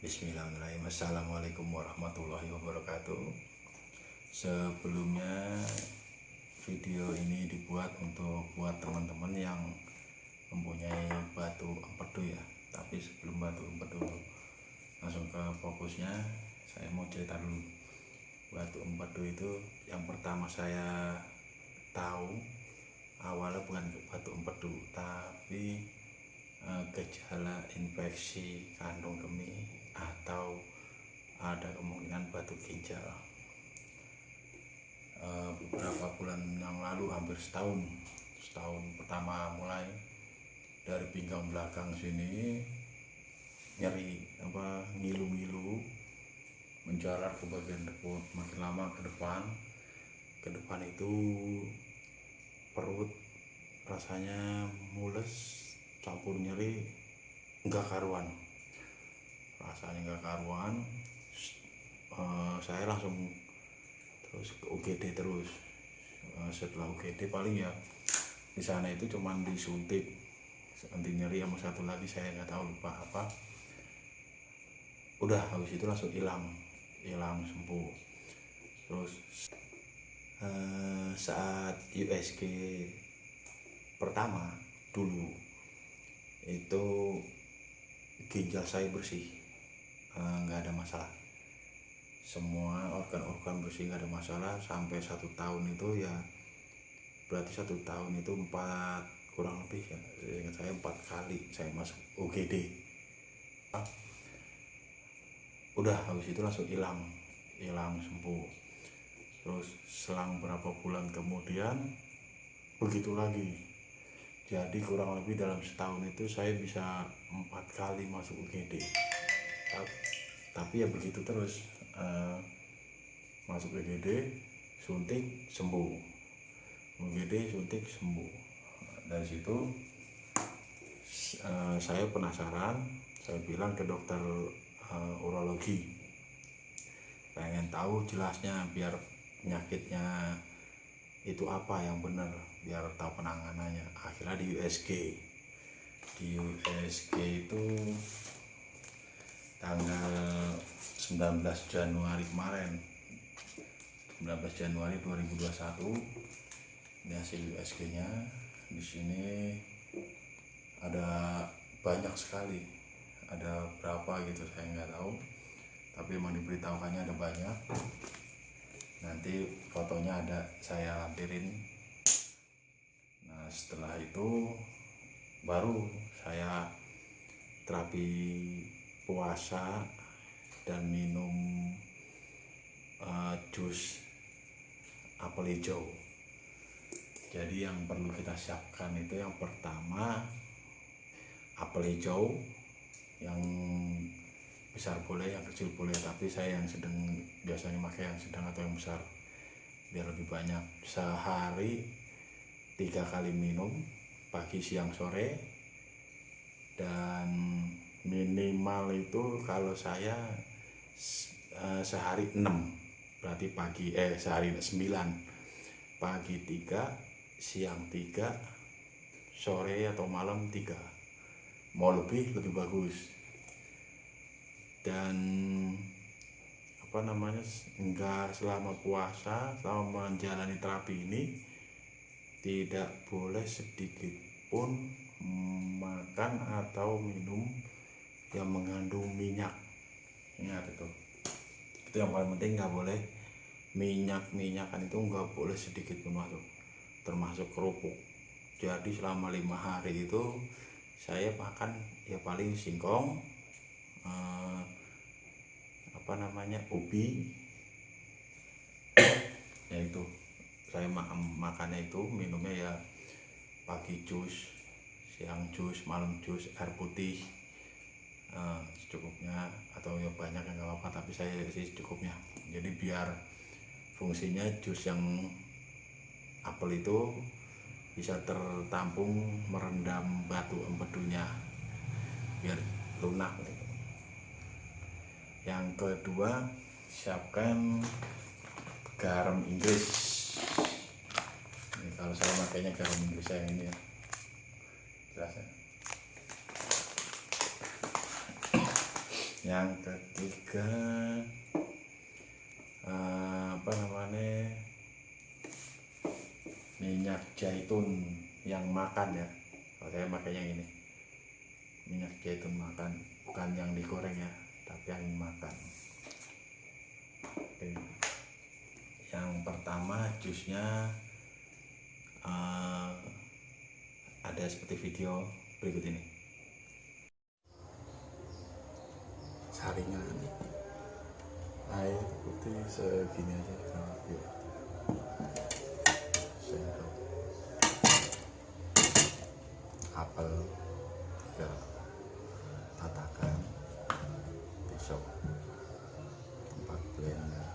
Bismillahirrahmanirrahim. Assalamualaikum warahmatullahi wabarakatuh. Sebelumnya video ini dibuat untuk buat teman-teman yang mempunyai batu empedu ya. Tapi sebelum batu empedu langsung ke fokusnya, saya mau cerita dulu. Batu empedu itu yang pertama saya tahu awalnya bukan batu empedu, tapi gejala infeksi kandung kemih atau ada kemungkinan batu ginjal. Beberapa bulan yang lalu, hampir setahun pertama mulai dari pinggang belakang sini nyeri ngilu-ngilu menjalar ke bagian depan, makin lama ke depan itu perut rasanya mules campur nyeri rasanya nggak karuan. Saya langsung terus ke UGD terus. Setelah UGD paling ya di sana itu cuman disuntik anti nyeri sama satu lagi saya nggak tahu, lupa apa. Udah habis itu langsung hilang sembuh. Terus saat USG pertama dulu itu ginjal saya bersih, nggak ada masalah, semua organ-organ bersih, nggak ada masalah. Sampai 1 tahun itu ya, berarti 1 tahun itu kurang lebih ya, ingat saya 4 kali saya masuk UGD. Udah habis itu langsung hilang sembuh. Terus selang berapa bulan kemudian begitu lagi. Jadi kurang lebih dalam setahun itu saya bisa 4 kali masuk UGD. Tapi ya begitu terus, masuk UGD suntik sembuh, UGD suntik sembuh. Dari situ saya penasaran, saya bilang ke dokter urologi, pengen tahu jelasnya biar penyakitnya itu apa yang benar, biar tahu penanganannya. Akhirnya di USG itu tanggal 19 Januari kemarin, 19 Januari 2021, ini hasil USG-nya. Di sini ada banyak sekali, ada berapa gitu saya nggak tahu, tapi emang diberitahukannya ada banyak. Nanti fotonya ada, saya lampirin. Nah setelah itu baru saya terapi puasa dan minum jus apel hijau. Jadi yang perlu kita siapkan itu yang pertama apel hijau, yang besar boleh, yang kecil boleh, tapi saya yang sedang, biasanya pakai yang sedang atau yang besar biar lebih banyak. Sehari 3 kali minum, pagi siang sore, dan minimal itu kalau saya sehari 6, berarti sehari 9, pagi 3, siang 3, sore atau malam 3, mau lebih bagus. Dan enggak, selama puasa, selama menjalani terapi ini tidak boleh sedikit pun makan atau minum yang mengandung minyak. Ingat itu yang paling penting, nggak boleh minyakan itu, nggak boleh sedikit pun masuk, termasuk kerupuk. Jadi selama 5 hari itu saya makan ya paling singkong, ubi, yaitu saya makannya itu, minumnya ya pagi jus, siang jus, malam jus, air putih secukupnya, atau ya banyak yang nggak apa-apa, tapi saya sih secukupnya. Jadi biar fungsinya jus yang apel itu bisa tertampung, merendam batu empedunya biar lunak gitu. Yang kedua, siapkan garam Inggris. Ini kalau saya makainya garam Inggris yang ini ya, jelas ya. Yang ketiga apa namanya, minyak zaitun yang makan ya. Kalau saya pakai yang ini, minyak zaitun makan, bukan yang digoreng ya, tapi yang makan. Oke. Yang pertama jusnya ada seperti video berikut ini. Saringan air putih segini aja, kalau sendok apel ya, tatakan pisau, tempat blender.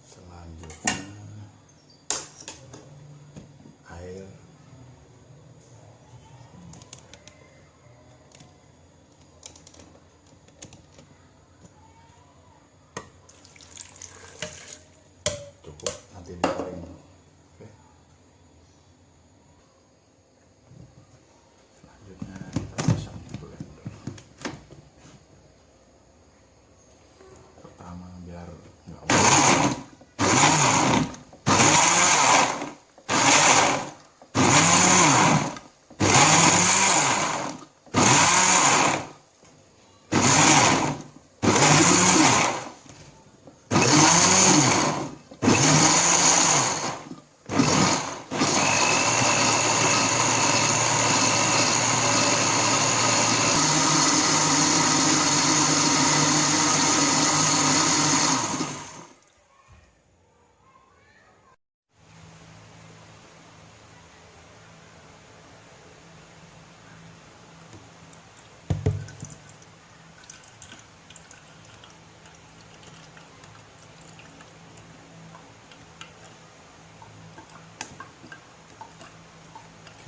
Selanjutnya air cukup, nanti digoreng. Oke. Selanjutnya kita pasang blender. Pertama biar nggak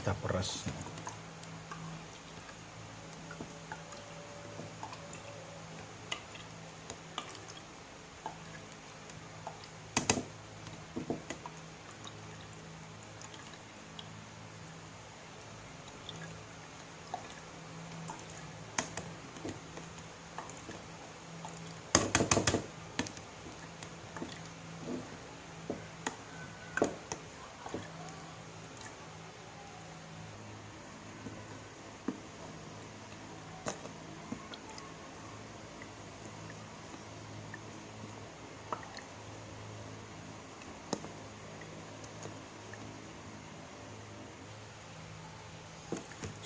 kita peras.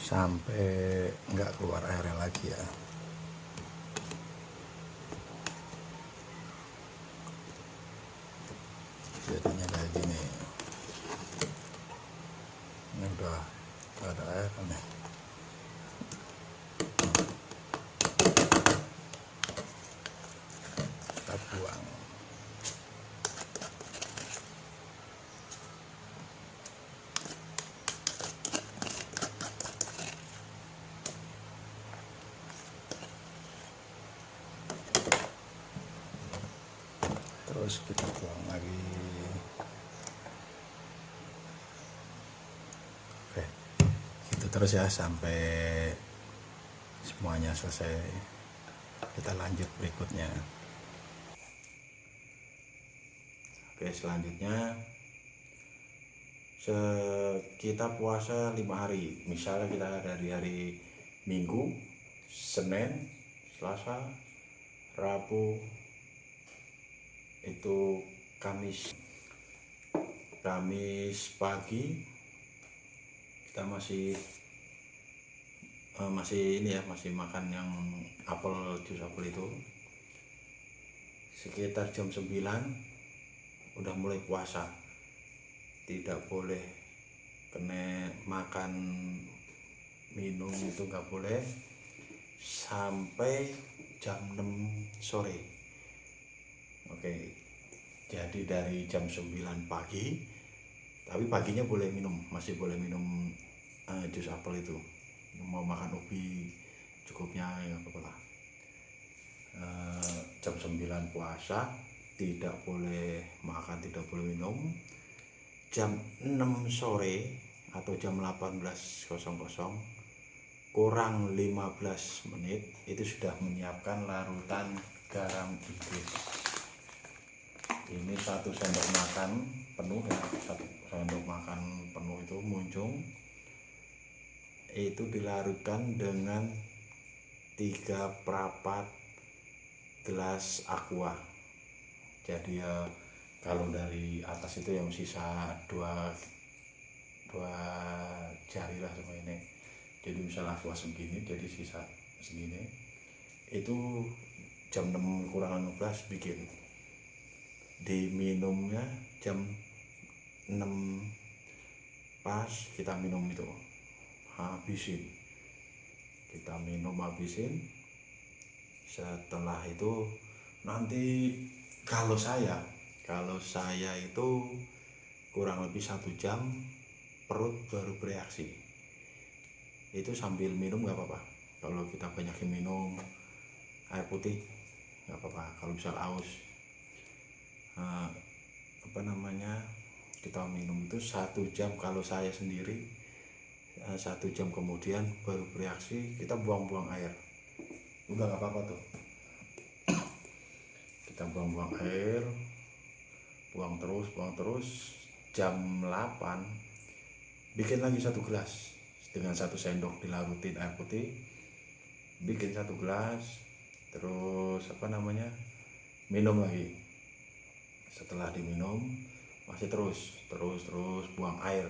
Sampai nggak keluar airnya lagi ya. Jadinya kayak gini. Ini udah nggak ada air nih. Kita buang. Terus kita buang lagi. Oke, itu terus ya sampai semuanya selesai. Kita lanjut berikutnya. Oke, selanjutnya kita puasa 5 hari. Misalnya kita dari hari Minggu, Senin, Selasa, Rabu, itu Kamis pagi kita masih ini ya, masih makan yang jus apel itu. Sekitar jam 9 udah mulai puasa, tidak boleh kena makan minum itu nggak boleh sampai jam 6 sore. Oke, jadi dari jam 9 pagi, tapi paginya boleh minum, masih boleh minum jus apel itu. Mau makan ubi cukupnya ya apa lah. Jam 9 puasa, tidak boleh makan, tidak boleh minum. Jam 6 sore atau jam 18.00 kurang 15 menit itu sudah menyiapkan larutan garam Inggris. Ini 1 sendok makan penuh ya, 1 sendok makan penuh itu muncung. Itu dilarutkan dengan 3/4 gelas aqua. Jadi ya kalau dari atas itu yang sisa dua jari lah sama ini. Jadi misalnya aqua segini, jadi sisa segini. Itu jam 6 kurang 15 bikin. Diminumnya jam 6 pas kita minum itu. Habisin, kita minum habisin. Setelah itu nanti kalau saya itu kurang lebih 1 jam perut baru bereaksi. Itu sambil minum nggak apa-apa. Kalau kita banyakin minum air putih nggak apa-apa. Kalau misal aus kita minum itu 1 jam. Kalau saya sendiri 1 jam kemudian baru bereaksi, kita buang-buang air, udah gak apa-apa tuh. Kita buang-buang air, buang terus. Jam 8 bikin lagi 1 gelas dengan 1 sendok dilarutin air putih, bikin 1 gelas, terus minum lagi. Setelah diminum masih terus buang air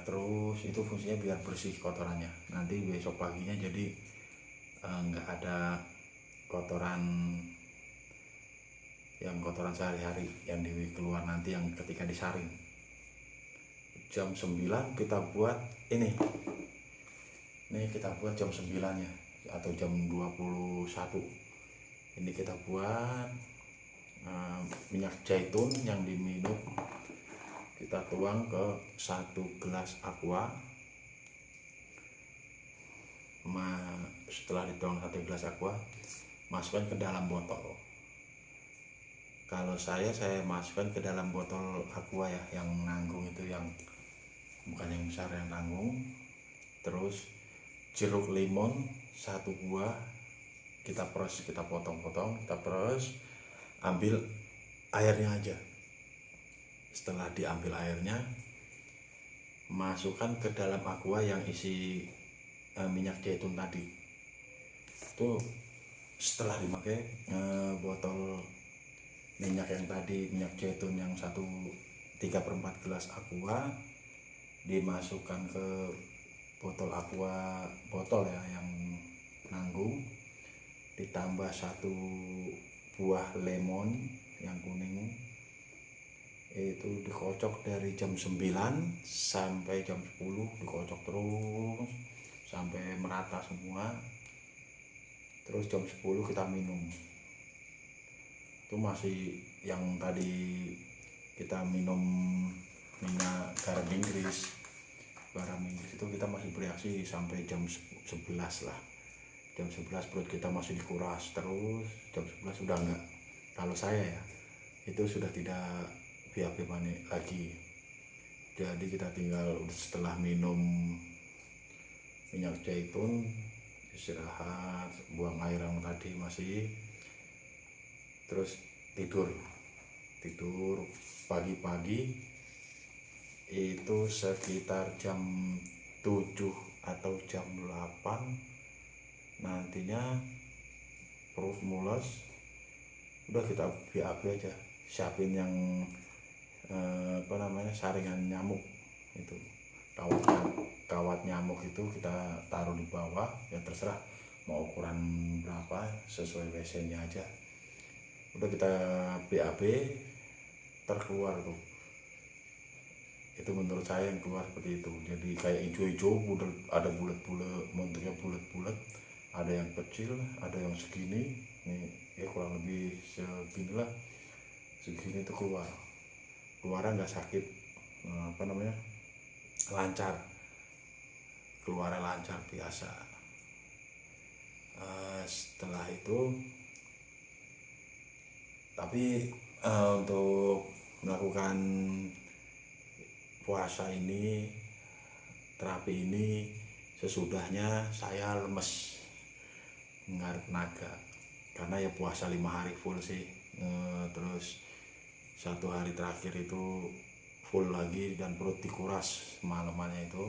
terus. Itu fungsinya biar bersih kotorannya, nanti besok paginya jadi nggak ada kotoran sehari-hari yang keluar nanti yang ketika disaring. Jam 9 kita buat ini kita buat jam 9 ya, atau jam 21 ini kita buat minyak zaitun yang diminum. Kita tuang ke 1 gelas aqua. Setelah dituang 1 gelas aqua, masukkan ke dalam botol. Kalau saya masukkan ke dalam botol aqua ya, yang nanggung itu, yang bukan yang besar, yang nanggung. Terus jeruk limon 1 buah kita peres, kita potong-potong, kita peres, ambil airnya aja. Setelah diambil airnya, masukkan ke dalam aqua yang isi minyak zaitun tadi. Itu setelah dipakai botol minyak yang tadi, minyak zaitun yang 3/4 gelas aqua dimasukkan ke botol aqua, botol ya yang nanggung, ditambah 1 buah lemon yang kuning. Itu dikocok dari jam 9 sampai jam 10, dikocok terus sampai merata semua. Terus jam 10 kita minum. Itu masih yang tadi kita minum minyak garam Inggris itu kita masih bereaksi sampai jam 11 lah. Jam 11 perut kita masih dikuras terus. Jam 11 sudah enggak, kalau saya ya, itu sudah tidak BAB manik lagi. Jadi kita tinggal setelah minum minyak zaitun, istirahat, buang air yang tadi masih, terus tidur pagi-pagi itu sekitar jam 7 atau jam 8 nantinya perut mules, udah kita BAB aja, siapin yang saringan nyamuk itu, kawat nyamuk itu kita taruh di bawah, ya terserah mau ukuran berapa sesuai WC nya aja. Udah kita BAB, terkeluar tuh, itu menurut saya yang keluar seperti itu. Jadi kayak hijau-hijau, ada bulat-bulat, bentuknya bulat-bulat, ada yang kecil, ada yang segini nih, ya kurang lebih seginilah, segini itu keluarnya nggak sakit, lancar, keluarnya lancar biasa. Setelah itu tapi untuk melakukan puasa ini, terapi ini, sesudahnya saya lemes, nggak ada tenaga, karena ya puasa 5 hari full sih. Terus 1 hari terakhir itu full lagi, dan perut dikuras malamannya itu.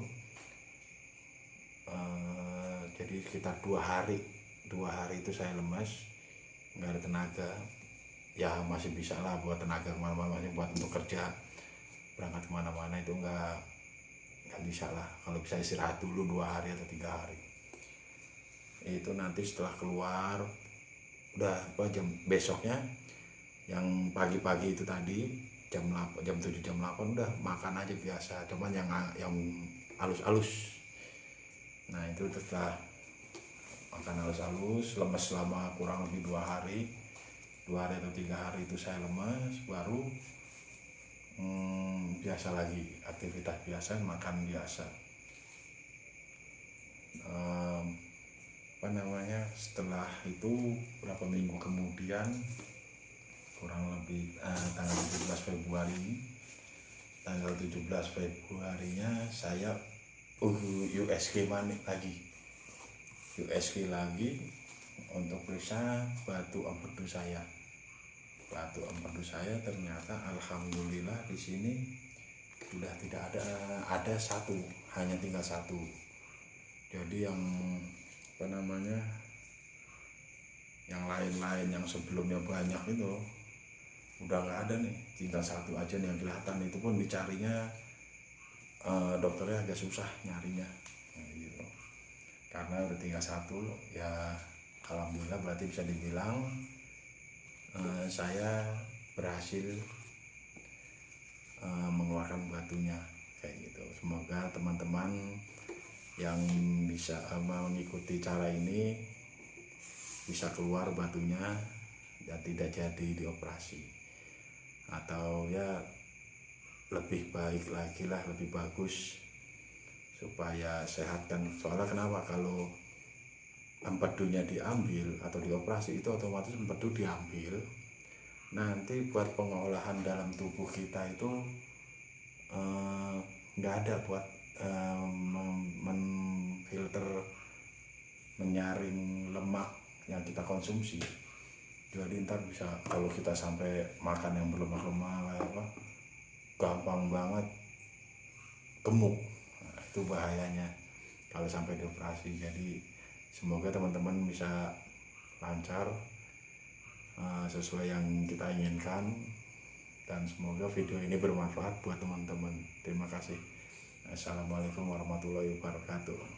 Jadi sekitar 2 hari itu saya lemes, nggak ada tenaga. Ya masih bisa lah buat tenaga kemana-mana, masih buat untuk kerja, berangkat kemana-mana itu nggak bisa lah. Kalau bisa istirahat dulu 2 hari atau 3 hari. Itu nanti setelah keluar, udah jam besoknya, yang pagi-pagi itu tadi jam 7 jam 8 udah makan aja biasa, cuman yang halus-halus. Nah itu setelah makan halus-halus, lemes selama kurang lebih 2 hari atau 3 hari itu saya lemes, baru biasa lagi, aktivitas biasa, makan biasa. Setelah itu berapa minggu kemudian, kurang lebih tanggal 17 Februarinya saya USG lagi untuk periksa batu empedu saya. Ternyata alhamdulillah di sini sudah tidak ada satu, hanya tinggal satu. Jadi yang yang lain-lain yang sebelumnya banyak itu udah nggak ada nih, tinggal satu aja nih yang kelihatan. Itu pun dicarinya dokternya agak susah nyarinya, gitu. Karena udah tinggal satu, ya alhamdulillah berarti bisa dibilang saya berhasil mengeluarkan batunya, kayak gitu. Semoga teman-teman yang bisa mengikuti cara ini bisa keluar batunya dan tidak jadi dioperasi, atau ya lebih baik lagi lah, lebih bagus supaya sehat kan. Soalnya kenapa, kalau empedunya diambil atau dioperasi itu otomatis empedu diambil, nanti buat pengolahan dalam tubuh kita itu nggak ada buat memfilter, menyaring lemak yang kita konsumsi. Jadi ntar bisa, kalau kita sampai makan yang berlemak-lemak gampang banget gemuk. Nah, itu bahayanya kalau sampai dioperasi. Jadi semoga teman-teman bisa lancar sesuai yang kita inginkan, dan semoga video ini bermanfaat buat teman-teman. Terima kasih. Assalamualaikum warahmatullahi wabarakatuh.